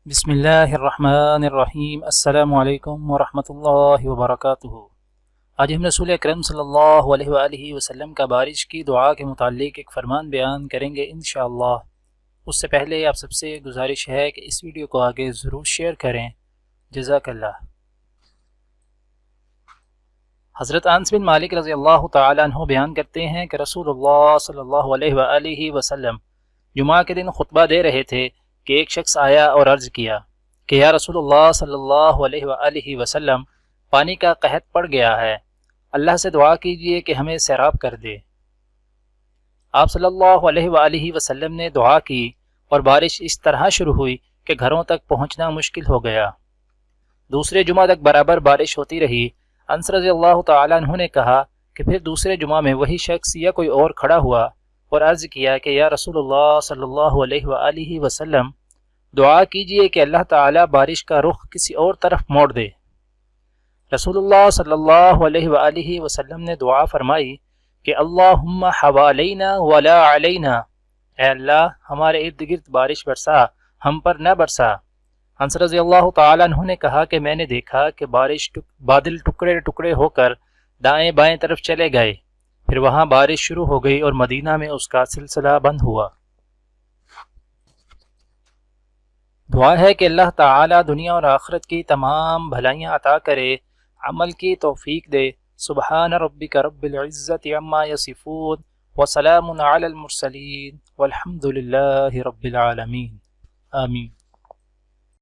بسم اللہ الرحمن الرحیم۔ السلام علیکم ورحمۃ اللہ وبرکاتہ۔ آج ہم رسول اکرم صلی اللہ علیہ وآلہ وسلم کا بارش کی دعا کے متعلق ایک فرمان بیان کریں گے انشاءاللہ۔ اس سے پہلے آپ سب سے گزارش ہے کہ اس ویڈیو کو آگے ضرور شیئر کریں، جزاک اللہ۔ حضرت انس بن مالک رضی اللہ تعالیٰ عنہ بیان کرتے ہیں کہ رسول اللہ صلی اللہ علیہ وآلہ وسلم جمعہ کے دن خطبہ دے رہے تھے کہ ایک شخص آیا اور عرض کیا کہ یا رسول اللہ صلی اللہ علیہ وآلہ وسلم، پانی کا قحط پڑ گیا ہے، اللہ سے دعا کیجئے کہ ہمیں سیراب کر دے۔ آپ صلی اللہ علیہ وآلہ وسلم نے دعا کی اور بارش اس طرح شروع ہوئی کہ گھروں تک پہنچنا مشکل ہو گیا۔ دوسرے جمعہ تک برابر بارش ہوتی رہی۔ انس رضی اللہ تعالیٰ عنہ نے کہا کہ پھر دوسرے جمعہ میں وہی شخص یا کوئی اور کھڑا ہوا اور عرض کیا کہ یا رسول اللہ صلی اللہ علیہ وآلہ وسلم، دعا کیجئے کہ اللہ تعالی بارش کا رخ کسی اور طرف موڑ دے۔ رسول اللہ صلی اللہ علیہ وآلہ وسلم نے دعا فرمائی کہ اللہم حوالینا ولا علینا، اے اللہ ہمارے ارد گرد بارش برسا، ہم پر نہ برسا۔ انس رضی اللہ تعالیٰ عنہ نے کہا کہ میں نے دیکھا کہ بادل ٹکڑے ٹکڑے ہو کر دائیں بائیں طرف چلے گئے، پھر وہاں بارش شروع ہو گئی اور مدینہ میں اس کا سلسلہ بند ہوا۔ دعا ہے کہ اللہ تعالی دنیا اور آخرت کی تمام بھلائیاں عطا کرے، عمل کی توفیق دے۔ سبحان ربک رب العزت عما یصفون وسلام علی المرسلین والحمد للہ رب العالمین، آمین۔